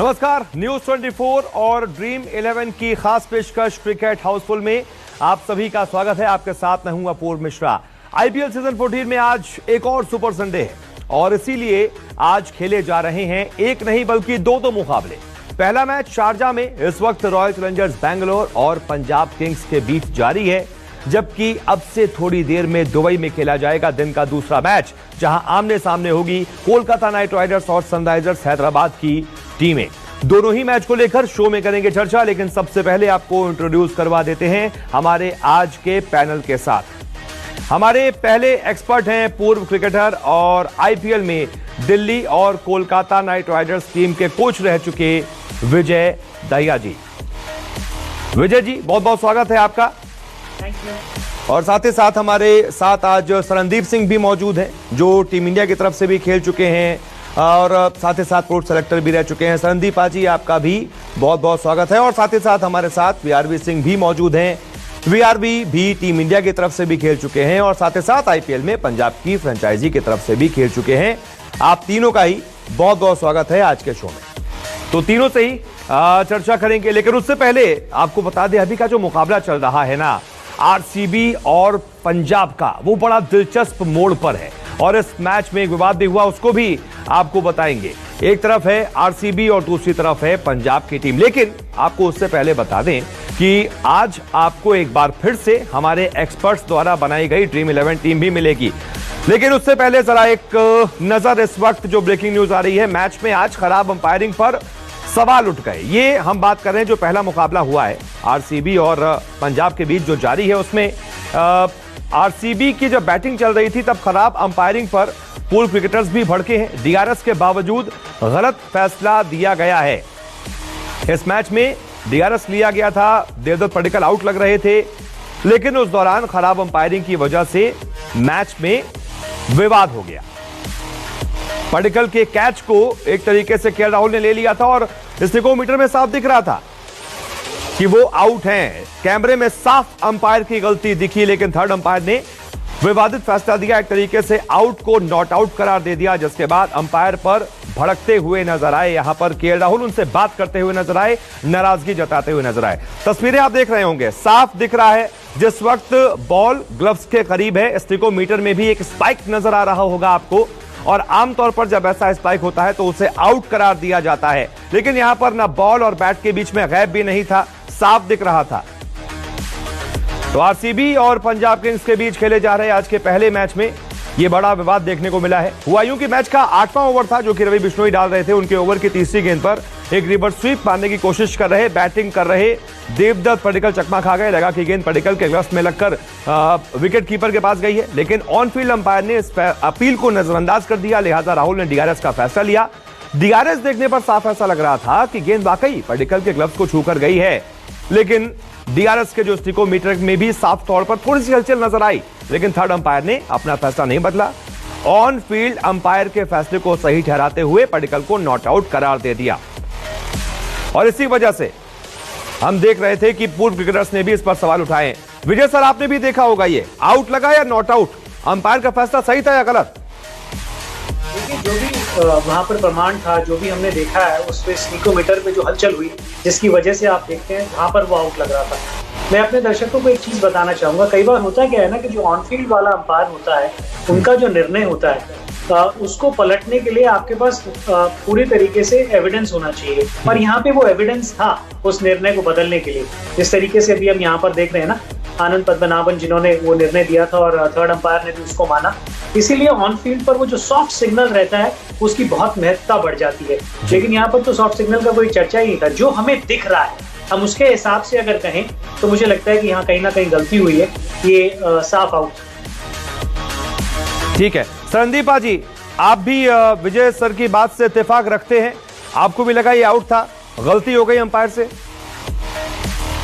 नमस्कार, न्यूज 24 और ड्रीम 11 की खास पेशकश क्रिकेट हाउसफुल में आप सभी का स्वागत है। आपके साथ मैं हूं अपूर्व मिश्रा। आईपीएल सीजन 14 में आज एक और सुपर संडे है और इसीलिए आज खेले जा रहे हैं एक नहीं बल्कि दो मुकाबले। पहला मैच शारजा में इस वक्त रॉयल चैलेंजर्स बैंगलोर और पंजाब किंग्स के बीच जारी है, जबकि अब से थोड़ी देर में दुबई में खेला जाएगा दिन का दूसरा मैच, जहां आमने सामने होगी कोलकाता नाइट राइडर्स और सनराइजर्स हैदराबाद की टीमें। दोनों ही मैच को लेकर शो में करेंगे चर्चा, लेकिन सबसे पहले आपको इंट्रोड्यूस करवा देते हैं हमारे आज के पैनल के साथ। हमारे पहले एक्सपर्ट हैं पूर्व क्रिकेटर और आईपीएल में दिल्ली और कोलकाता नाइट राइडर्स टीम के कोच रह चुके विजय दहिया जी। विजय जी, बहुत बहुत स्वागत है आपका। Thank you. और साथ ही साथ हमारे साथ आज सरणदीप सिंह भी मौजूद हैं, जो टीम इंडिया की तरफ से भी खेल चुके हैं और साथ ही साथ प्रोट सेलेक्टर भी रह चुके हैं। सरणदीप जी, आपका भी बहुत बहुत स्वागत है। और साथ ही साथ हमारे साथ वीआरवी सिंह भी मौजूद हैं। वीआरवी भी टीम इंडिया की तरफ से भी खेल चुके हैं और साथ ही साथ आईपीएल में पंजाब की फ्रेंचाइजी की तरफ से भी खेल चुके हैं। आप तीनों का ही बहुत बहुत स्वागत है आज के शो में। तो तीनों से ही चर्चा करेंगे, लेकिन उससे पहले आपको बता दें अभी का जो मुकाबला चल रहा है ना आरसीबी और पंजाब का, वो बड़ा दिलचस्प मोड़ पर है और इस मैच में एक विवाद भी हुआ, उसको भी आपको बताएंगे। एक तरफ है आरसीबी और दूसरी तरफ है पंजाब की टीम। लेकिन आपको उससे पहले बता दें कि आज आपको एक बार फिर से हमारे एक्सपर्ट्स द्वारा बनाई गई ड्रीम 11 टीम भी मिलेगी। लेकिन उससे पहले जरा एक नजर इस वक्त जो ब्रेकिंग न्यूज आ रही है। मैच में आज खराब अंपायरिंग पर सवाल उठ गए। ये हम बात कर रहे हैं जो पहला मुकाबला हुआ है आरसीबी और पंजाब के बीच जो जारी है, उसमें आरसीबी की जब बैटिंग चल रही थी तब खराब अंपायरिंग पर पूर्व क्रिकेटर्स भी भड़के हैं। डीआरएस के बावजूद गलत फैसला दिया गया है। इस मैच में डीआरएस लिया गया था, देवदत्त पडिक्कल आउट लग रहे थे, लेकिन उस दौरान खराब अंपायरिंग की वजह से मैच में विवाद हो गया। पडिक्कल के कैच को एक तरीके से केएल राहुल ने ले लिया था और स्टिकोमीटर में साफ दिख रहा था कि वो आउट हैं। कैमरे में साफ अंपायर की गलती दिखी, लेकिन थर्ड अंपायर ने विवादित फैसला दिया, एक तरीके से आउट को नॉट आउट करार दे दिया, जिसके बाद अंपायर पर भड़कते हुए नजर आए। यहां पर केएल राहुल उनसे बात करते हुए नजर आए, नाराजगी जताते हुए नजर आए। तस्वीरें आप देख रहे होंगे, साफ दिख रहा है जिस वक्त बॉल ग्लव्स के करीब है, स्टिकोमीटर में भी एक स्पाइक नजर आ रहा होगा आपको, और आमतौर पर जब ऐसा स्पाइक होता है तो उसे आउट करार दिया जाता है। लेकिन यहां पर ना बॉल और बैट के बीच में गैप भी नहीं था, साफ दिख रहा था। तो आरसीबी और पंजाब किंग्स के बीच खेले जा रहे आज के पहले मैच में यह बड़ा विवाद देखने को मिला है। हुआ यूं कि मैच का 8वां ओवर था जो कि रवि बिश्नोई डाल रहे थे। उनके ओवर की तीसरी गेंद पर एक रिवर्स स्वीप मारने की कोशिश कर रहे बैटिंग कर रहे देवदत्त पडिक्कल चकमा खा गए। लगा कि गेंद पडिक्कल के ग्लव्स में लगकर विकेट कीपर के पास गई है, लेकिन ऑन फील्ड अंपायर ने इस अपील को नजरअंदाज कर दिया। लिहाजा राहुल ने डीआरएस का फैसला लिया। डीआरएस देखने पर साफ ऐसा लग रहा था कि गेंद वाकई पडिक्कल के ग्लव्स को छूकर गई है, लेकिन डीआरएस के जो स्टिकोमीटर में भी साफ तौर पर थोड़ी सी हलचल नजर आई, लेकिन थर्ड अंपायर ने अपना फैसला नहीं बदला। ऑन फील्ड अंपायर के फैसले को सही ठहराते हुए पडिक्कल को नॉट आउट करार दे दिया। और इसी वजह से हम देख रहे थे कि पूर्व क्रिकेटर्स ने भी इस पर सवाल उठाए। विजय सर, आपने भी देखा होगा, ये आउट लगा या नॉट आउट, अंपायर का फैसला सही था या गलत? देखिए, जो भी वहां पर प्रमाण था, जो भी हमने देखा है, उस पे स्टिकोमीटर पे जो हलचल हुई, जिसकी वजह से आप देखते हैं वहां पर वो आउट लग रहा था। मैं अपने दर्शकों को एक चीज बताना चाहूंगा, कई बार होता क्या है ना कि जो ऑन फील्ड वाला अंपायर होता है, उनका जो निर्णय होता है उसको पलटने के लिए आपके पास पूरी तरीके से एविडेंस होना चाहिए, और यहाँ पे वो एविडेंस था उस निर्णय को बदलने के लिए। जिस तरीके से अभी हम यहाँ पर देख रहे हैं ना, आनंद पद्मनाभन जिन्होंने वो निर्णय दिया था और थर्ड अंपायर ने भी उसको माना। इसीलिए ऑन फील्ड पर वो जो सॉफ्ट सिग्नल रहता है उसकी बहुत महत्ता बढ़ जाती है। लेकिन यहाँ पर तो सॉफ्ट सिग्नल का कोई चर्चा ही नहीं था। जो हमें दिख रहा है, हम उसके हिसाब से अगर कहें तो मुझे लगता है कि यहाँ कहीं ना कहीं गलती हुई है, ये साफ आउट। ठीक है सरणदीप जी, आप भी विजय सर की बात से इत्तेफाक रखते हैं? आपको भी लगा ये आउट था, गलती हो गई अंपायर से?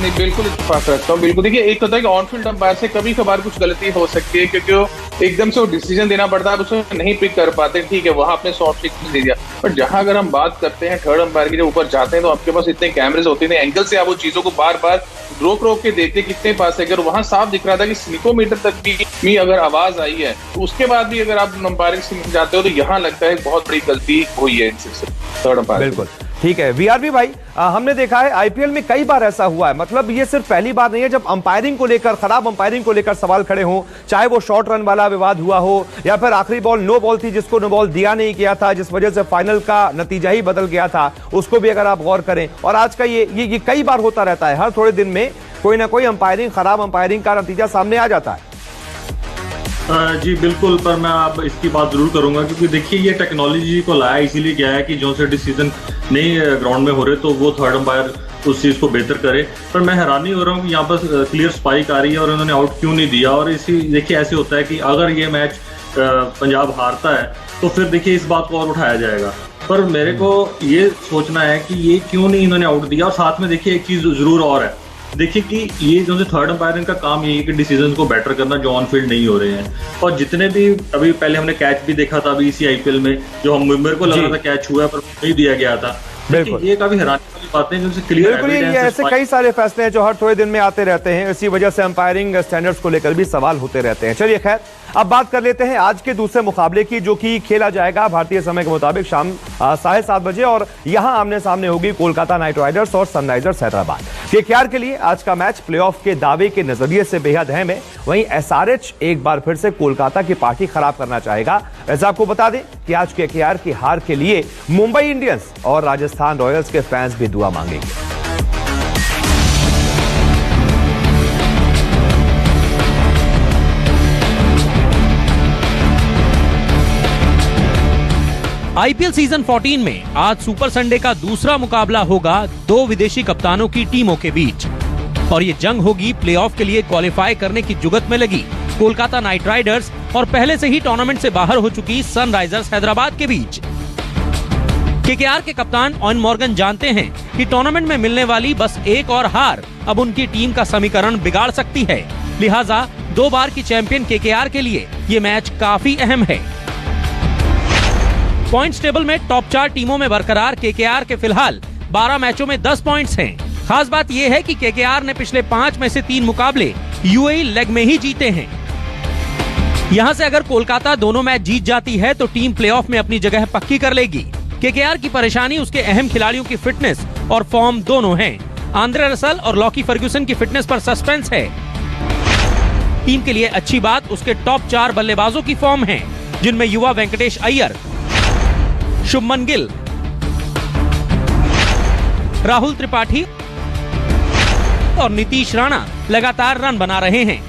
नहीं, बिल्कुल इत्तेफाक रखता हूँ। बिल्कुल, देखिए, एक होता है कि ऑन फील्ड अंपायर से कभी कभार कुछ गलती हो सकती है, क्योंकि वो एकदम से वो डिसीजन देना पड़ता है, आप उसमें नहीं पिक कर पाते। ठीक है, वहां आपने सॉफ्ट सिग्नल दे दिया, पर जहां अगर हम बात करते हैं थर्ड अंपायर की, जब ऊपर जाते हैं तो आपके पास इतने कैमरेज होते हैं, एंगल से आप वो चीजों को बार बार रोक के देखते कितने पास है। अगर वहां साफ दिख रहा था कि स्टिकोमीटर तक भी अगर आवाज आई है, तो उसके बाद भी अगर आप अंपायरिंग से जाते हो तो यहाँ लगता है बहुत बड़ी गलती हुई है इनसे थर्ड अंपायर। बिल्कुल। ठीक है वीआरबी भाई, हमने देखा है आईपीएल में कई बार ऐसा हुआ है, मतलब ये सिर्फ पहली बार नहीं है जब अंपायरिंग को लेकर, खराब अंपायरिंग को लेकर सवाल खड़े हों, चाहे वो शॉर्ट रन वाला विवाद हुआ हो या फिर आखिरी बॉल नो बॉल थी जिसको नो बॉल दिया नहीं गया था, जिस वजह से फाइनल का नतीजा ही बदल गया था, उसको भी अगर आप गौर करें। और आज का ये कई बार होता रहता है, हर थोड़े दिन में कोई ना कोई अंपायरिंग, खराब अंपायरिंग का नतीजा सामने आ जाता है। जी बिल्कुल, पर मैं अब इसकी बात जरूर करूंगा क्योंकि देखिए ये टेक्नोलॉजी को लाया इसीलिए गया है कि जो से डिसीजन नहीं ग्राउंड में हो रहे तो वो थर्ड अंपायर उस चीज को बेहतर करे। पर मैं हैरानी हो रहा हूँ कि यहाँ पर क्लियर स्पाइक आ रही है और उन्होंने आउट क्यों नहीं दिया। और इसी देखिए ऐसे होता है कि अगर ये मैच पंजाब हारता है तो फिर देखिए इस बात को और उठाया जाएगा, पर मेरे को ये सोचना है कि ये क्यों नहीं इन्होंने आउट दिया। और साथ में देखिए एक चीज जरूर और है, देखिए कि ये जो थर्ड अंपायरिंग का काम यही है कि डिसीजन को बेटर करना जो ऑन फील्ड नहीं हो रहे हैं। और जितने भी अभी पहले हमने कैच भी देखा था अभी इसी आईपीएल में, जो हम मेरे को लग रहा था कैच हुआ पर नहीं दिया गया था, ये काफी हैरानी वाली बातें हैं जिनसे क्लियर एविडेंस है। ऐसे कई सारे फैसले हैं जो हर थोड़े दिन में आते रहते हैं, इसी वजह से अंपायरिंग स्टैंडर्ड्स को लेकर भी सवाल होते रहते हैं। चलिए खैर, अब बात कर लेते हैं आज के दूसरे मुकाबले की, जो कि खेला जाएगा भारतीय समय के मुताबिक शाम 7:30 बजे, और यहां आमने सामने होगी कोलकाता नाइट राइडर्स और सनराइजर्स हैदराबाद। केकेआर के लिए आज का मैच प्लेऑफ के दावे के नजरिए से बेहद अहम है। वहीं एसआरएच एक बार फिर से कोलकाता की पार्टी खराब करना चाहेगा। वैसे आपको बता दें कि आज केकेआर की हार के लिए मुंबई इंडियंस और राजस्थान रॉयल्स के फैंस भी दुआ मांगेंगे। आईपीएल सीजन 14 में आज सुपर संडे का दूसरा मुकाबला होगा दो विदेशी कप्तानों की टीमों के बीच, और ये जंग होगी प्लेऑफ के लिए क्वालिफाई करने की जुगत में लगी कोलकाता नाइट राइडर्स और पहले से ही टूर्नामेंट से बाहर हो चुकी सनराइजर्स हैदराबाद के बीच। केकेआर के कप्तान ऑयन मॉर्गन जानते हैं कि टूर्नामेंट में मिलने वाली बस एक और हार अब उनकी टीम का समीकरण बिगाड़ सकती है, लिहाजा 2 बार की चैंपियन केकेआर के लिए ये मैच काफी अहम है। पॉइंट्स टेबल में टॉप 4 टीमों में बरकरार केकेआर के फिलहाल 12 मैचों में 10 पॉइंट्स हैं। खास बात यह है कि केकेआर ने पिछले 5 में से 3 मुकाबले यूएई लेग में ही जीते हैं। यहां से अगर कोलकाता दोनों मैच जीत जाती है तो टीम प्लेऑफ में अपनी जगह पक्की कर लेगी। केकेआर की परेशानी उसके अहम खिलाड़ियों की फिटनेस और फॉर्म दोनों हैं। आंद्रे रसल और लॉकी फर्ग्यूसन की फिटनेस पर सस्पेंस है। टीम के लिए अच्छी बात उसके टॉप 4 बल्लेबाजों की फॉर्म है, जिनमें युवा वेंकटेश अय्यर, शुभमन गिल, राहुल त्रिपाठी और नीतीश राणा लगातार रन बना रहे हैं।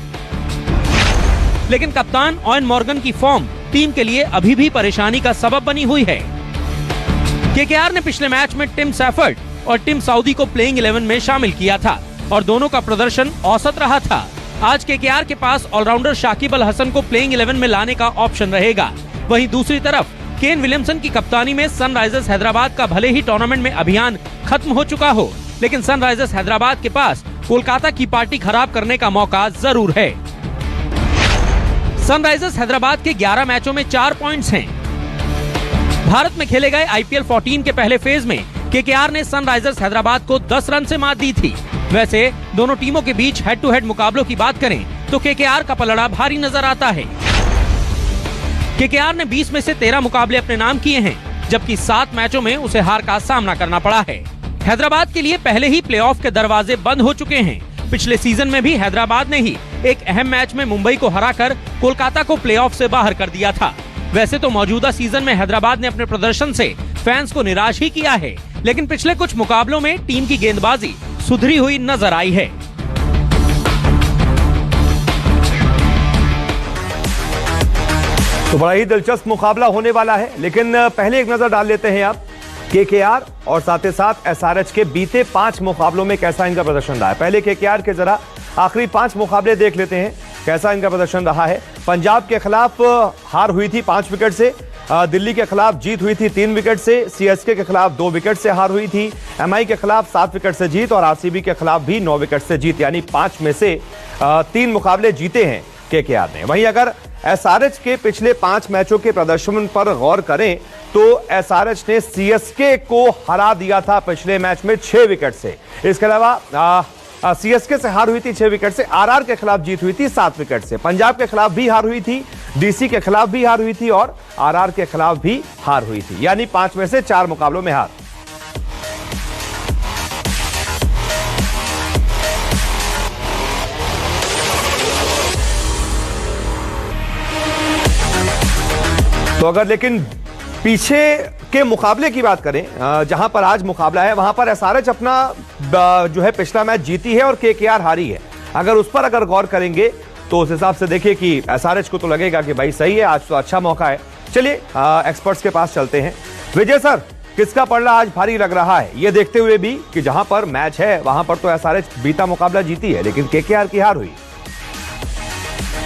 लेकिन कप्तान ऑयन मॉर्गन की फॉर्म टीम के लिए अभी भी परेशानी का सबब बनी हुई है। केकेआर ने पिछले मैच में टिम सैफर्ड और टिम साउदी को प्लेइंग 11 में शामिल किया था और दोनों का प्रदर्शन औसत रहा था। आज केकेआर के पास ऑलराउंडर शाकिब अल हसन को प्लेइंग 11 में लाने का ऑप्शन रहेगा। वहीं दूसरी तरफ केन विलियमसन की कप्तानी में सनराइजर्स हैदराबाद का भले ही टूर्नामेंट में अभियान खत्म हो चुका हो, लेकिन सनराइजर्स हैदराबाद के पास कोलकाता की पार्टी खराब करने का मौका जरूर है। सनराइजर्स हैदराबाद के 11 मैचों में 4 पॉइंट्स हैं। भारत में खेले गए आईपीएल 14 के पहले फेज में केकेआर ने सनराइजर्स हैदराबाद को 10 रन से मात दी थी। वैसे दोनों टीमों के बीच हेड टू हेड मुकाबलों की बात करें तो केकेआर का पलड़ा भारी नजर आता है। केकेआर ने 20 में से 13 मुकाबले अपने नाम किए हैं, जबकि 7 मैचों में उसे हार का सामना करना पड़ा है। हैदराबाद के लिए पहले ही प्लेऑफ के दरवाजे बंद हो चुके हैं। पिछले सीजन में भी हैदराबाद ने ही एक अहम मैच में मुंबई को हराकर कोलकाता को प्लेऑफ से बाहर कर दिया था। वैसे तो मौजूदा सीजन में हैदराबाद ने अपने प्रदर्शन से फैंस को निराश ही किया है, लेकिन पिछले कुछ मुकाबलों में टीम की गेंदबाजी सुधरी हुई नजर आई है। तो बड़ा ही दिलचस्प मुकाबला होने वाला है, लेकिन पहले एक नजर डाल लेते हैं आप केकेआर और साथ ही साथ एसआरएच के बीते 5 मुकाबलों में कैसा इनका प्रदर्शन रहा है। पहले केकेआर के जरा आखिरी 5 मुकाबले देख लेते हैं, कैसा इनका प्रदर्शन रहा है। पंजाब के खिलाफ हार हुई थी 5 विकेट से, दिल्ली के खिलाफ जीत हुई थी 3 विकेट से, सीएसके के खिलाफ 2 विकेट से हार हुई थी, एमआई के खिलाफ 7 विकेट से जीत और आरसीबी के खिलाफ भी 9 विकेट से जीत, यानी 5 में से 3 मुकाबले जीते हैं केकेआर ने। वहीं अगर एसआरएच के पिछले 5 मैचों के प्रदर्शन पर गौर करें तो एसआरएच ने सीएसके को हरा दिया था पिछले मैच में 6 विकेट से। इसके अलावा सीएसके से हार हुई थी 6 विकेट से, आरआर के खिलाफ जीत हुई थी 7 विकेट से, पंजाब के खिलाफ भी हार हुई थी, डीसी के खिलाफ भी हार हुई थी और आरआर के खिलाफ भी हार हुई थी, यानी 5 में से 4 मुकाबलों में हार। तो अगर लेकिन पीछे के मुकाबले की बात करें, जहां पर आज मुकाबला है वहां पर एसआरएच अपना जो है पिछला मैच जीती है और केकेआर हारी है। अगर उस पर अगर गौर करेंगे तो उस हिसाब से देखिए कि एसआरएच को तो लगेगा कि भाई सही है, आज तो अच्छा मौका है। चलिए एक्सपर्ट्स के पास चलते हैं। विजय सर, किसका पलड़ा आज भारी लग रहा है, ये देखते हुए भी कि जहां पर मैच है वहां पर तो एसआरएच बीता मुकाबला जीती है लेकिन केकेआर की हार हुई।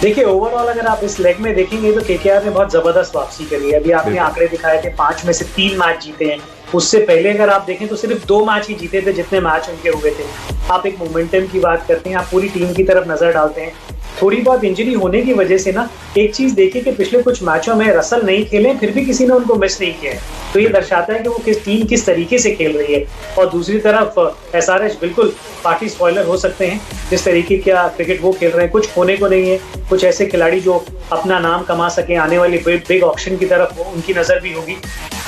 देखिए ओवरऑल अगर आप इस लेग में देखेंगे तो केकेआर ने बहुत जबरदस्त वापसी करी है। अभी आपने आंकड़े दिखाए थे, 5 में से 3 मैच जीते हैं। उससे पहले अगर आप देखें तो सिर्फ 2 मैच ही जीते थे जितने मैच उनके हुए थे। आप एक मोमेंटम की बात करते हैं, आप पूरी टीम की तरफ नजर डालते हैं। थोड़ी बहुत इंजरी होने की वजह से ना एक चीज देखिए कि पिछले कुछ मैचों में रसल नहीं खेले, फिर भी किसी ने उनको मिस नहीं किया है। तो ये दर्शाता है कि वो टीम किस तरीके से खेल रही है। और दूसरी तरफ एसआरएच बिल्कुल पार्टी स्पॉइलर हो सकते हैं जिस तरीके का क्रिकेट वो खेल रहे हैं। कुछ खोने को नहीं है, कुछ ऐसे खिलाड़ी जो अपना नाम कमा सके, आने वाली बिग ऑक्शन की तरफ उनकी नजर भी होगी।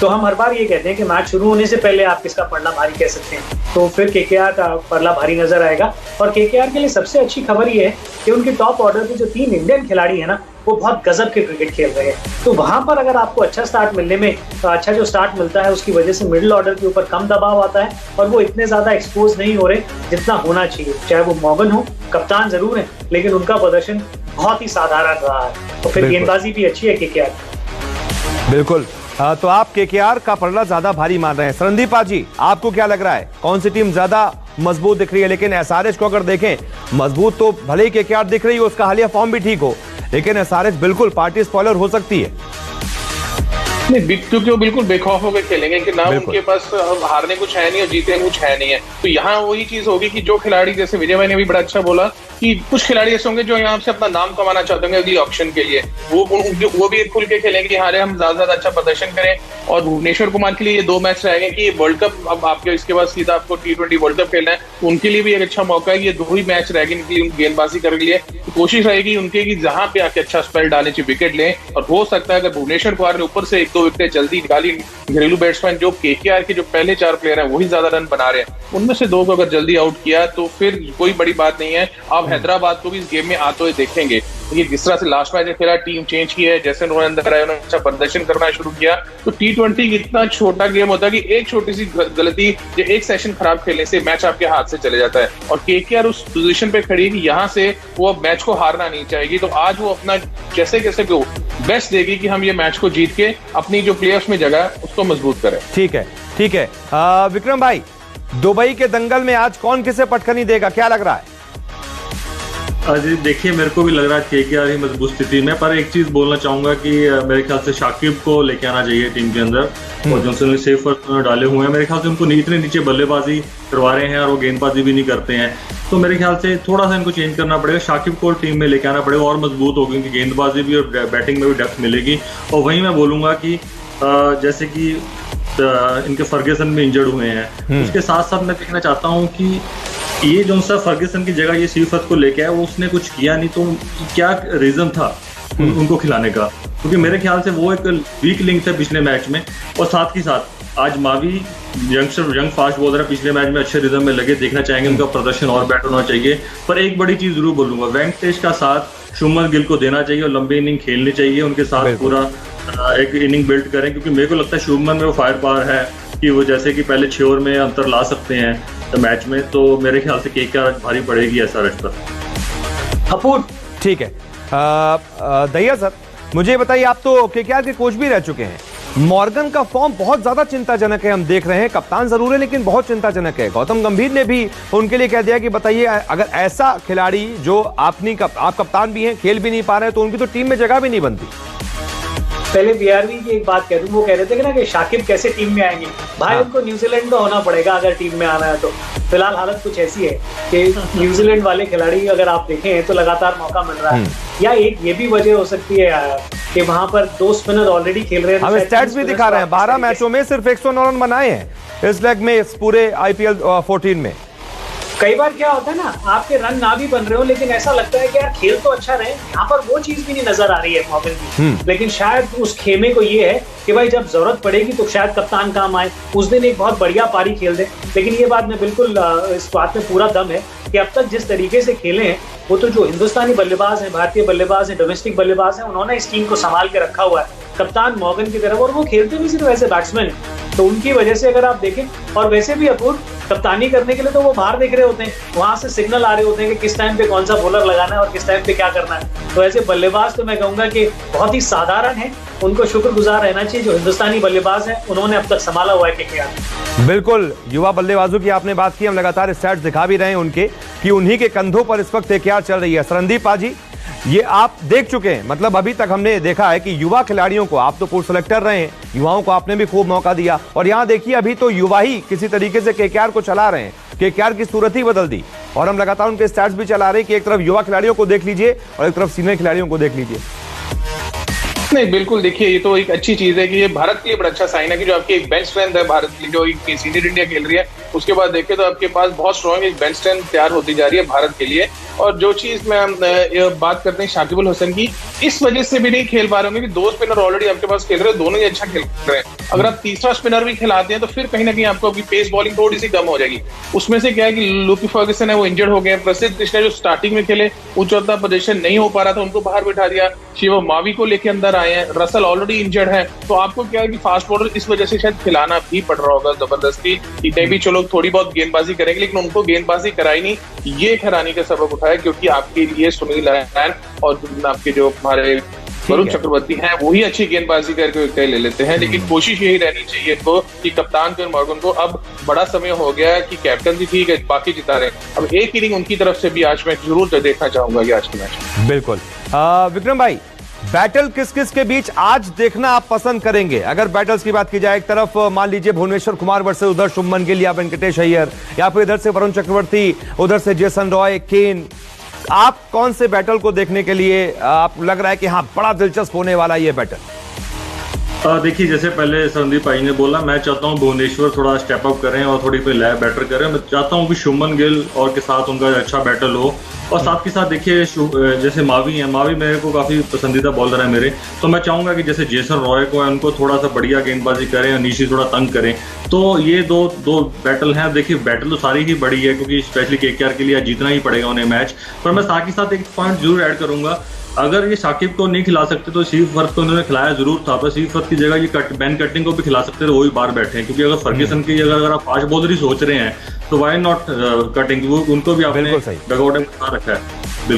तो हम हर बार ये कहते हैं कि मैच शुरू होने से पहले आप किसका पलड़ा भारी कह सकते हैं, तो फिर केकेआर का पलड़ा भारी नजर आएगा। और केकेआर के लिए सबसे अच्छी खबर ये है कि उनके टॉप ऑर्डर पे जो 3 इंडियन खिलाड़ी है ना, वो बहुत गजब के क्रिकेट खेल रहे हैं। तो वहां पर अगर आपको अच्छा स्टार्ट मिलने में अच्छा जो स्टार्ट मिलता है उसकी वजह से मिडिल ऑर्डर के ऊपर कम दबाव आता है और वो इतने ज्यादा एक्सपोज नहीं हो रहे जितना होना चाहिए। चाहे वो मॉर्गन हो, कप्तान जरूर है लेकिन उनका प्रदर्शन बहुत ही साधारण रहा है। तो फिर गेंदबाजी भी अच्छी है केकेआर। बिल्कुल, तो आप केकेआर का पलड़ा ज्यादा भारी मान रहे हैं। संदीप जी, आपको क्या लग रहा है, कौन सी टीम ज्यादा मजबूत दिख रही है? लेकिन एसआरएच को अगर देखें, मजबूत तो भले ही केकेआर दिख रही है, उसका हालिया फॉर्म भी ठीक हो, लेकिन एसआरएच बिल्कुल पार्टी स्पॉइलर हो सकती है। नहीं, क्योंकि वो बिल्कुल बेखौफ होकर खेलेंगे कि ना उनके पास हारने कुछ है नहीं और जीते कुछ है नहीं है। तो यहाँ वही चीज होगी कि जो खिलाड़ी, जैसे विजय भाई ने भी बड़ा अच्छा बोला कि कुछ खिलाड़ी ऐसे होंगे जो यहाँ से अपना नाम कमाना चाहते होंगे अगली ऑक्शन के लिए, वो भी खुल के खेलेंगे कि हारे हम ज्यादा अच्छा प्रदर्शन करें। और भुवनेश्वर कुमार के लिए ये 2 मैच रहेंगे कि वर्ल्ड कप, अब आपके इसके बाद सीधा आपको T20 वर्ल्ड कप खेलना है, तो उनके लिए भी एक अच्छा मौका है। ये 2 ही मैच रहेंगे इनकी गेंदबाजी करने के लिए। तो कोशिश रहेगी उनके कि जहां पे आके अच्छा स्पेल डालने चाहिए, विकेट लें। और हो सकता है अगर भुवनेश्वर कुमार ने ऊपर से 1-2 विकेट जल्दी निकाली, घरेलू बैट्समैन जो केकेआर के जो पहले 4 प्लेयर हैं वही ज्यादा रन बना रहे हैं, उनमें से 2 को अगर जल्दी आउट किया तो फिर कोई बड़ी बात नहीं है। आप हैदराबाद को भी इस गेम में आते हुए देखेंगे। ये जिस तरह से लास्ट मैच खेला, टीम चेंज की है, जैसे उन्होंने अंदर आए उन्होंने अच्छा प्रदर्शन करना शुरू किया। तो T20 इतना छोटा गेम होता है कि एक छोटी सी गलती या एक सेशन खराब खेलने से मैच आपके हाथ से चले जाता है। और केकेआर उस पोजीशन पे खड़ी है कि यहाँ से वो अब मैच को हारना नहीं चाहेगी। तो आज वो अपना जैसे कैसे भी बेस्ट देगी कि हम ये मैच को जीत के अपनी जो प्लेऑफ्स में जगह है उसको मजबूत करें। ठीक है, ठीक है। विक्रम भाई, दुबई के दंगल में आज कौन किसे पटखनी देगा, क्या लग रहा है? अजी देखिए, मेरे को भी लग रहा है केकेआर ही मजबूत स्थिति में, पर एक चीज बोलना चाहूंगा कि मेरे ख्याल से शाकिब को लेके आना चाहिए टीम के अंदर। और जॉनसन ने सेफ डाले हुए हैं, मेरे ख्याल से उनको इतने नीचे बल्लेबाजी करवा रहे हैं और वो गेंदबाजी भी नहीं करते हैं। तो मेरे ख्याल से थोड़ा सा इनको चेंज करना पड़ेगा, शाकिब को टीम में लेके आना पड़ेगा और मजबूत होगी, उनकी गेंदबाजी भी और बैटिंग में भी डेप्थ मिलेगी। और वहीं मैं बोलूंगा कि जैसे कि इनके फर्गसन में इंजर्ड हुए हैं, उसके साथ साथ मैं देखना चाहता हूँ कि ये जो सा फर्गसन की जगह ये सीफत को लेके आया, वो उसने कुछ किया नहीं, तो क्या रीजन था उनको खिलाने का? क्योंकि मेरे ख्याल से वो एक वीक लिंक था पिछले मैच में। और साथ ही साथ आज मावी यंग फास्ट बॉलर है, पिछले मैच में अच्छे रिदम में लगे, देखना चाहेंगे उनका प्रदर्शन और बेटर होना चाहिए। पर एक बड़ी चीज जरूर बोलूंगा, वेंकटेश का साथ शुभमन गिल को देना चाहिए और लंबी इनिंग खेलनी चाहिए, उनके साथ पूरा एक इनिंग बिल्ड करें। क्योंकि मेरे को लगता है शुभमन में वो फायर पावर है कि वो जैसे कि पहले 6 ओवर में अंतर ला सकते हैं मैच में। तो मेरे ख्याल से केकेआर भारी पड़ेगी एसआरएच पर। अपूर्व, ठीक है। दहिया सर, मुझे बताइए, आप तो केकेआर के कोच भी रह चुके हैं, मॉर्गन का फॉर्म बहुत ज्यादा चिंताजनक है, हम देख रहे हैं, कप्तान जरूर है लेकिन बहुत चिंताजनक है। गौतम गंभीर ने भी उनके लिए कह दिया कि बताइए, अगर ऐसा खिलाड़ी जो आप कप्तान भी हैं, खेल भी नहीं पा रहे हैं, तो उनकी तो टीम में जगह भी नहीं बनती। पहले बीआरवी की एक बात कह दूं, वो कह रहे थे कि ना कि शाकिब कैसे टीम में आएंगे। भाई उनको न्यूजीलैंड का होना पड़ेगा अगर टीम में आना है तो। फिलहाल हालत कुछ ऐसी है कि न्यूजीलैंड वाले खिलाड़ी अगर आप देखें तो लगातार मौका मिल रहा है। या एक ये भी वजह हो सकती है कि वहां पर 2 स्पिनर ऑलरेडी खेल रहे हैं। हमें स्टैट्स भी दिखा रहे हैं, 12 मैचों में सिर्फ 109 रन बनाए हैं इस लेग में, इस पूरे IPL 14 में। कई बार क्या होता है ना, आपके रन ना भी बन रहे हो लेकिन ऐसा लगता है कि यार खेल तो अच्छा रहे, यहाँ पर वो चीज भी नहीं नजर आ रही है मॉर्गन की। लेकिन शायद उस खेमे को ये है कि भाई जब जरूरत पड़ेगी तो शायद कप्तान काम आए, उस दिन एक बहुत बढ़िया पारी खेल दे। लेकिन ये बात में बिल्कुल इस बात में पूरा दम है कि अब तक जिस तरीके से खेले हैं, वो तो जो हिंदुस्तानी बल्लेबाज हैं, भारतीय बल्लेबाज हैं, डोमेस्टिक बल्लेबाज हैं, उन्होंने इस टीम को संभाल के रखा हुआ है। कप्तान मॉर्गन की तरफ, और वो खेलते भी सिर्फ ऐसे बैट्समैन है, तो उनकी वजह से अगर आप देखें, और वैसे भी अपूर्व कप्तानी करने के लिए तो वो बाहर देख रहे होते हैं, वहां से सिग्नल आ रहे होते हैं कि किस टाइम पे कौन सा बॉलर लगाना है और किस टाइम पे क्या करना है। तो ऐसे बल्लेबाज तो मैं कहूंगा कि बहुत ही साधारण है, उनको शुक्रगुजार रहना चाहिए जो हिंदुस्तानी बल्लेबाज हैं, उन्होंने अब तक संभाला हुआ है केकेआर। बिल्कुल, युवा बल्लेबाजों की आपने बात की, हम लगातार स्टैट्स दिखा भी रहे हैं उनके कि उन्हीं के कंधों पर इस वक्त केकेआर चल रही है। शरणदीप पाजी, ये आप देख चुके हैं, मतलब अभी तक हमने देखा है कि युवा खिलाड़ियों को, आप तो पूर्व सेलेक्टर रहे हैं, युवाओं को आपने भी खूब मौका दिया, और यहाँ देखिए अभी तो युवा ही किसी तरीके से केकेआर को चला रहे हैं, केकेआर की सूरत ही बदल दी। और हम लगातार उनके स्टैट्स भी चला रहे हैं कि एक तरफ युवा खिलाड़ियों को देख लीजिए और एक तरफ सीनियर खिलाड़ियों को देख लीजिए। नहीं, बिल्कुल, देखिए ये तो एक अच्छी चीज है कि ये भारत के लिए बड़ा अच्छा साइन है कि जो आपकी एक बेंच स्ट्रेंथ है भारत की, जो एक सीनियर इंडिया खेल रही है, उसके बाद देखें तो आपके पास बहुत स्ट्रॉन्ग एक बेंच स्ट्रेंथ तैयार होती जा रही है भारत के लिए। और जो चीज में बात करते हैं शाकिब अल हसन की, इस वजह से भी नहीं खेल पा रहे होंगे कि दो स्पिनर ऑलरेडी आपके पास खेल रहे हैं, दोनों ही अच्छा खेल रहे हैं। अगर आप तीसरा स्पिनर भी खिलाते हैं तो फिर कहीं ना कहीं आपको अपनी पेस बॉलिंग थोड़ी सी कम हो जाएगी। उसमें से क्या है कि लुकी फर्गसन है वो इंजर्ड हो गए, प्रसिद्ध कृष्णा जो स्टार्टिंग में खेले वो चौथा पोजीशन नहीं हो पा रहा था, उनको बाहर बिठा दिया, शिवम मावी को लेके अंदर आए हैं, रसल ऑलरेडी इंजर्ड है, तो आपको क्या है कि फास्ट बॉलर इस वजह से शायद खिलाना भी पड़ रहा होगा जबरदस्ती, कि भी चलो थोड़ी बहुत गेंदबाजी करेंगे, लेकिन उनको गेंदबाजी कराई नहीं, ये हैरानी का सबब उठाया, क्योंकि आपके लिए सुनील नारायण और आपके जो हमारे वरुण चक्रवर्ती हैं वो ही अच्छी गेंदबाजी करके विकेट ले लेते हैं। लेकिन कोशिश यही रहनी चाहिए इनको कि कप्तान ऑयन मॉर्गन को अब बड़ा समय हो गया है कि कैप्टन भी ठीक है, बाकी जिता रहे, अब एक इनिंग उनकी तरफ से भी आज मैं जरूर देखना चाहूंगा कि आज के मैच। बिल्कुल, विक्रम भाई, बैटल किस किस के बीच आज देखना आप पसंद करेंगे? अगर बैटल्स की बात की जाए, एक तरफ मान लीजिए भुवनेश्वर कुमार वर्सेस उधर शुभमन गिल या वेंकटेश अय्यर, या फिर इधर से वरुण चक्रवर्ती, उधर से जेसन रॉय, केन, आप कौन से बैटल को देखने के लिए आप लग रहा है कि हाँ बड़ा दिलचस्प होने वाला ये बैटल? देखिए, जैसे पहले संदीप भाई ने बोला, मैं चाहता हूं भुवनेश्वर थोड़ा स्टेप अप करें और थोड़ी लय बेटर करें। मैं चाहता हूं कि शुभमन गिल और के साथ उनका अच्छा बैटल हो, और साथ के साथ देखिए जैसे मावी है, मावी मेरे को काफी पसंदीदा बॉलर है मेरे, तो मैं चाहूंगा कि जैसे जेसन रॉय को है उनको थोड़ा सा बढ़िया गेंदबाजी करें और नीचे थोड़ा तंग करें। तो ये दो बैटल हैं। देखिए बैटल तो सारी ही बड़ी है क्योंकि स्पेशली केकेआर के लिए जीतना ही पड़ेगा उन्हें मैच, पर मैं साथ ही साथ एक पॉइंट जरूर ऐड करूंगा, अगर ये शाकिब को नहीं खिला सकते तो सीफ वर्थ को उन्होंने खिलाया जरूर था, पर सीफ वर्थ की जगह ये बेन कटिंग को भी खिला सकते थे, वो भी बाहर बैठे हैं, क्योंकि अगर फर्ग्यूसन की जगह अगर आप फास्ट बॉलर ही सोच रहे हैं तो वाई नॉट कटिंग, वो उनको भी आपने डगआउट में बना रखा है।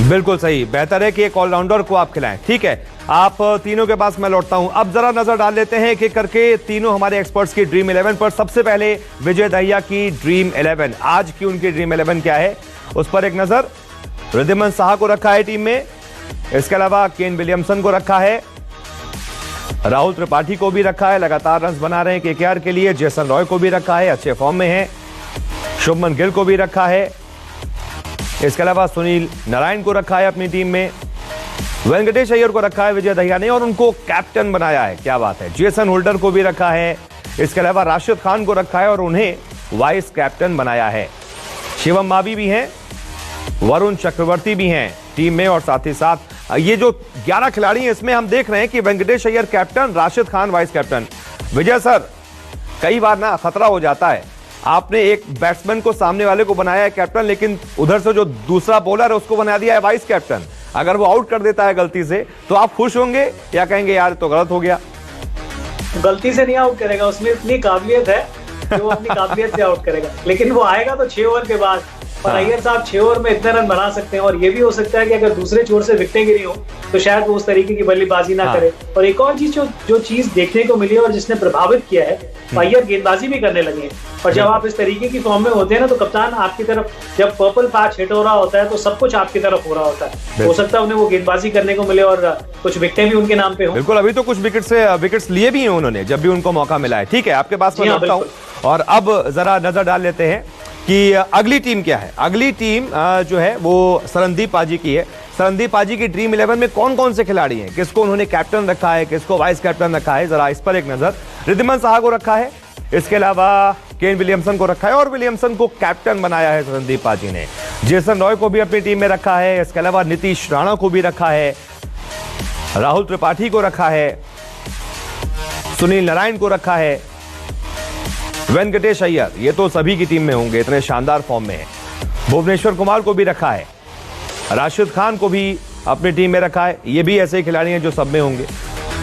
बिल्कुल सही, बेहतर है कि एक ऑलराउंडर को आप खिलाएं। ठीक है, आप तीनों के पास मैं लौटता हूं। अब जरा नजर डाल लेते हैं कि करके तीनों हमारे एक्सपर्ट्स की ड्रीम 11 पर। सबसे पहले विजय दहिया की ड्रीम 11, आज की उनकी ड्रीम 11 क्या है उस पर एक नजर। रिद्धिमान साहा को रखा है टीम में, इसके अलावा केन विलियमसन को रखा है, राहुल त्रिपाठी को भी रखा है, लगातार रन बना रहे हैं केकेआर के लिए, जेसन रॉय को भी रखा है, अच्छे फॉर्म में है, शुभमन गिल को भी रखा है, इसके अलावा सुनील नारायण को रखा है अपनी टीम में, वेंकटेश अय्यर को रखा है विजय दहिया ने और उनको कैप्टन बनाया है, क्या बात है, जेसन होल्डर को भी रखा है, इसके अलावा राशिद खान को रखा है और उन्हें वाइस कैप्टन बनाया है। शिवम मावी भी हैं, वरुण चक्रवर्ती भी हैं टीम में, और साथ ही साथ ये जो 11 खिलाड़ी हैं इसमें हम देख रहे हैं कि Venkatesh Iyer captain, Rashid Khan vice captain. Vijay sir, कई बार ना खतरा हो जाता है, आपने एक बैट्समैन को सामने वाले को बनाया है कैप्टन, लेकिन उधर से जो दूसरा बॉलर है उसको बना दिया है वाइस कैप्टन, अगर वो आउट कर देता है गलती से तो आप खुश होंगे या कहेंगे यार तो गलत हो गया? गलती से नहीं आउट करेगा, उसमें इतनी काबिलियत है जो अपनी काबिलियत से आउट करेगा, लेकिन वो आएगा तो 6 ओवर के बाद, और अय्यर साहब 6 ओवर में इतने रन बना सकते हैं, और ये भी हो सकता है कि अगर दूसरे छोर से विकेटें गिरी हो तो शायद वो उस तरीके की बल्लेबाजी ना करे। और एक और चीज जो चीज देखने को मिली है और जिसने प्रभावित किया है, अय्यर गेंदबाजी भी करने लगे हैं, और जब आप इस तरीके की फॉर्म में होते हैं ना तो कप्तान आपकी तरफ, जब पर्पल पैच हिट हो रहा होता है तो सब कुछ आपकी तरफ हो रहा होता है, हो सकता है उन्हें वो गेंदबाजी करने को मिले और कुछ विकेटें भी उनके नाम पे हो। बिल्कुल, अभी तो कुछ विकेट्स लिए भी हैं उन्होंने जब भी उनको मौका मिला है। ठीक है, आपके पास मैं लौटता हूं और अब जरा नजर डाल लेते हैं कि अगली टीम क्या है। अगली टीम जो है वो शरणदीप पाजी की है। शरणदीप पाजी की ड्रीम 11 में कौन कौन से खिलाड़ी हैं, किसको उन्होंने कैप्टन रखा है, किसको वाइस कैप्टन रखा है, जरा इस पर एक नजर। रिद्धिमान साहा को रखा है, इसके अलावा केन विलियमसन को रखा है और विलियमसन को कैप्टन बनाया है शरणदीप पाजी ने। जेसन रॉय को भी अपनी टीम में रखा है, इसके अलावा नीतीश राणा को भी रखा है, राहुल त्रिपाठी को रखा है, सुनील नारायण को रखा है, वेंकटेश अय्यर, ये तो सभी की टीम में होंगे, इतने शानदार फॉर्म में है। भुवनेश्वर कुमार को भी रखा है, राशिद खान को भी अपनी टीम में रखा है, ये भी ऐसे खिलाड़ी हैं जो सब में होंगे।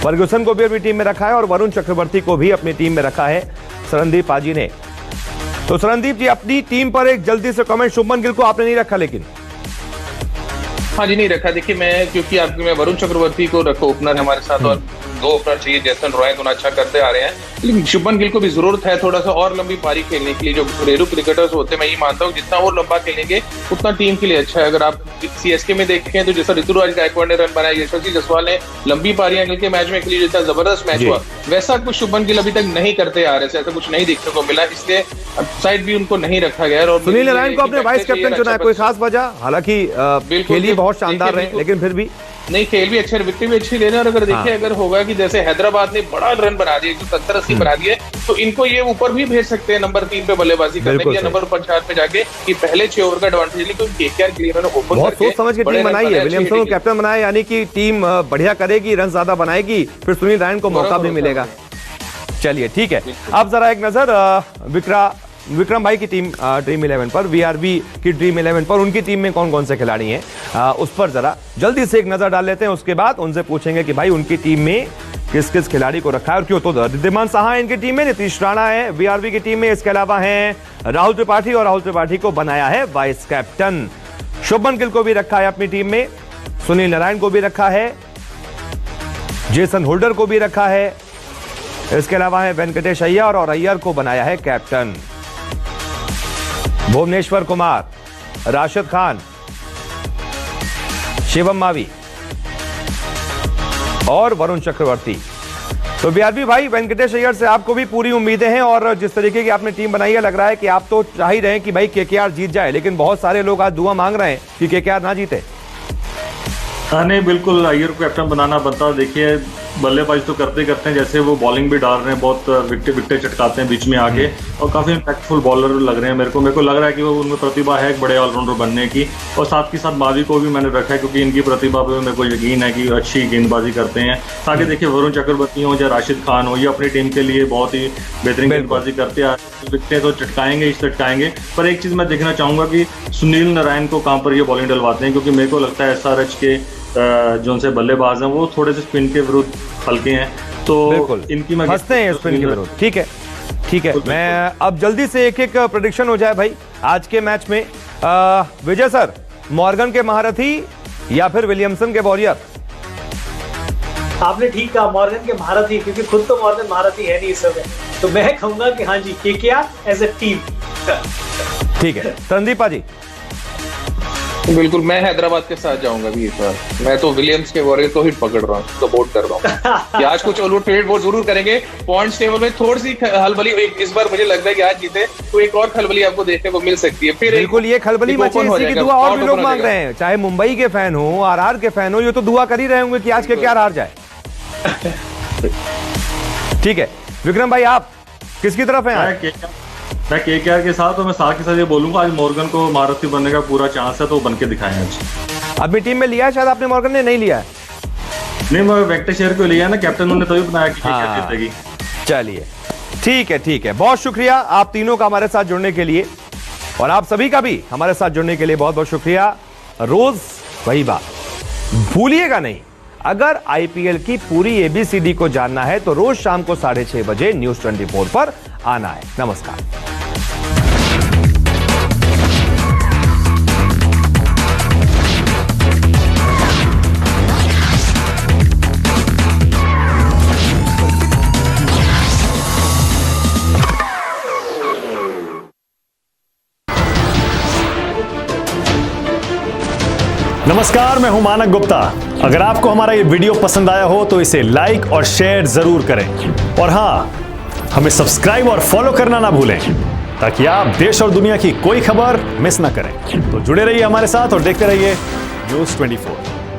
फर्ग्यूसन को भी अपनी टीम में रखा है और वरुण चक्रवर्ती को भी अपनी टीम में रखा है शरणदीप पाजी ने। तो शरणदीप जी, अपनी टीम पर एक जल्दी से कमेंट, शुभमन गिल को आपने नहीं रखा लेकिन? हाँ जी, नहीं रखा। देखिए मैं वरुण चक्रवर्ती को रखा ओपनर हमारे साथ, और 2 ओपनर चाहिए। जैसन रॉय दोनों अच्छा करते आ रहे हैं, लेकिन शुभमन गिल को भी जरूरत है थोड़ा सा और लंबी पारी खेलने के लिए। जो घरेलू क्रिकेटर्स होते हैं, मैं ये मानता हूँ जितना वो लंबा खेलेंगे उतना टीम के लिए अच्छा है। अगर आप सीएसके में देखें तो जैसा ऋतुराज गायकवाड़ ने रन बनाया, यशस्वी जायसवाल ने लंबी पारियां खेल के मैच में खेली, जैसा जबरदस्त मैच हुआ, वैसा कुछ शुभमन गिल अभी तक नहीं करते आ रहे, ऐसा कुछ नहीं देखने को मिला, इसलिए साइड भी उनको नहीं रखा गया। और सुनील नारायण को अपने वाइस कैप्टन चुना है, कोई खास वजह? हालांकि खेली बहुत शानदार रहे, लेकिन फिर भी नहीं, खेल भी अच्छे, विकेट भी अच्छी ले रहे हैं। और अगर देखिए अगर होगा कि जैसे हैदराबाद ने बड़ा रन बना दिए, 170-80 बना दिए, तो इनको ये ऊपर भी भेज सकते हैं नंबर 3 पे बल्लेबाजी करने के, या नंबर 4 पे जाके कि पहले 6 ओवर का एडवांटेज लेकिन केकेआर के लिए उन्होंने ओपन बहुत सोच समझ के टीम बनाई है। विलियमसन को कैप्टन बनाया, यानी कि टीम बढ़िया करेगी, रन ज्यादा बनाएगी, फिर सुनील नारायण को मौका भी मिलेगा। चलिए ठीक है, अब जरा एक नजर विक्रम भाई की टीम ड्रीम 11 पर, वीआरवी की ड्रीम 11 पर, उनकी टीम में कौन कौन से खिलाड़ी हैं उस पर जरा जल्दी से एक नजर डाल लेते हैं। उसके बाद उनसे पूछेंगे कि भाई उनकी टीम में किस किस खिलाड़ी को रखा है और क्यों। तो रिद्धिमान साहा है इनकी टीम में, नीतीश राणा है वीआरवी की टीम में, इसके अलावा हैं राहुल त्रिपाठी, और राहुल त्रिपाठी को बनाया है वाइस कैप्टन। शुभमन गिल को भी रखा है अपनी टीम में, सुनील नारायण को भी रखा है, जेसन होल्डर को भी रखा है, इसके अलावा है वेंकटेश अय्यर, और अय्यर को बनाया है कैप्टन। भुवनेश्वर कुमार, राशिद खान, शिवम मावी और वरुण चक्रवर्ती। तो बीआरबी भाई, वेंकटेश अय्यर से आपको भी पूरी उम्मीदें हैं, और जिस तरीके की आपने टीम बनाई है, लग रहा है कि आप तो चाह ही रहे हैं कि भाई केकेआर जीत जाए, लेकिन बहुत सारे लोग आज दुआ मांग रहे हैं कि केकेआर ना जीते। हाँ नहीं, बिल्कुल अय्यर को कैप्टन बनाना बनता। देखिए बल्लेबाजी तो करते करते हैं, जैसे वो बॉलिंग भी डाल रहे हैं, बहुत विकेट चटकाते हैं बीच में आके, और काफी इम्पैक्टफुल बॉलर लग रहे हैं मेरे को लग रहा है कि वो उनमें प्रतिभा है एक बड़े ऑलराउंडर बनने की। और साथ ही साथ मावी को भी मैंने रखा है, क्योंकि इनकी प्रतिभा पे मेरे को यकीन है कि अच्छी गेंदबाजी करते हैं। ताकि देखिए वरुण चक्रवर्ती हो या राशिद खान हो, ये अपनी टीम के लिए बहुत ही बेहतरीन गेंदबाजी करते हैं। विकेटें तो चटकाएंगे, पर एक चीज मैं देखना चाहूंगा कि सुनील नारायण को कहाँ पर ये बॉलिंग डलवाते हैं, क्योंकि मेरे को लगता है SRH के जो उनसे बल्लेबाज हैं वो थोड़े से स्पिन के विरुद्ध हल्के हैं, तो इनकी मैं हंसते हैं स्पिन के विरुद्ध। ठीक है, मैं अब जल्दी से एक प्रेडिक्शन हो जाए भाई आज के मैच में। विजय सर, मॉर्गन के महारथी या फिर विलियमसन के वॉरियर? आपने ठीक कहा, मॉर्गन के महारथी, क्योंकि खुद तो मॉर्गन महारथी है नहीं इस समय, तो मैं कहूंगा कि हाँ जी, केकेआर एज ए टीम। ठीक है, संदीपा जी? बिल्कुल, मैं हैदराबाद के साथ जाऊंगा भी इस बार। मैं तो विलियम्स के वॉरियर को ही पकड़ रहा हूँ, सपोर्ट कर रहा हूँ कि आज कुछ ट्रेड वो जरूर करेंगे। पॉइंट्स टेबल में थोड़ी सी खलबली इस बार मुझे लगता है कि आज जीते तो एक और खलबली आपको देखने को मिल सकती है। फिर बिल्कुल, ये खलबली मची, इसी की दुआ और भी लोग मांग रहे हैं, चाहे मुंबई के फैन हो, आरआर के फैन हो, ये तो दुआ कर ही रहे होंगे कि आज केकेआर हार जाए। ठीक है विक्रम भाई, आप किसकी तरफ हैं? मैं केकेआर के साथ, और मैं साथ के साथ ये बोलूंगा आज मॉर्गन को महारथी बनने का पूरा चांस है, तो बन के दिखाएं आज। अपनी टीम में लिया है शायद आपने, मॉर्गन ने नहीं लिया है? नहीं, मैं वेंकटेश अय्यर को लिया ना कैप्टन, उन्होंने तभी बनाया कि केकेआर जीतेगी। चलिए ठीक है, बहुत शुक्रिया आप तीनों का हमारे साथ जुड़ने के लिए, और आप सभी का भी हमारे साथ जुड़ने के लिए बहुत बहुत शुक्रिया। रोज वही बात भूलिएगा नहीं, अगर आईपीएल की पूरी एबीसीडी को जानना है तो रोज शाम को 6:30 बजे न्यूज 24 पर आना है। नमस्कार। नमस्कार, मैं हूं मानक गुप्ता। अगर आपको हमारा ये वीडियो पसंद आया हो तो इसे लाइक और शेयर जरूर करें, और हां, हमें सब्सक्राइब और फॉलो करना ना भूलें, ताकि आप देश और दुनिया की कोई खबर मिस ना करें। तो जुड़े रहिए हमारे साथ और देखते रहिए न्यूज़ 24।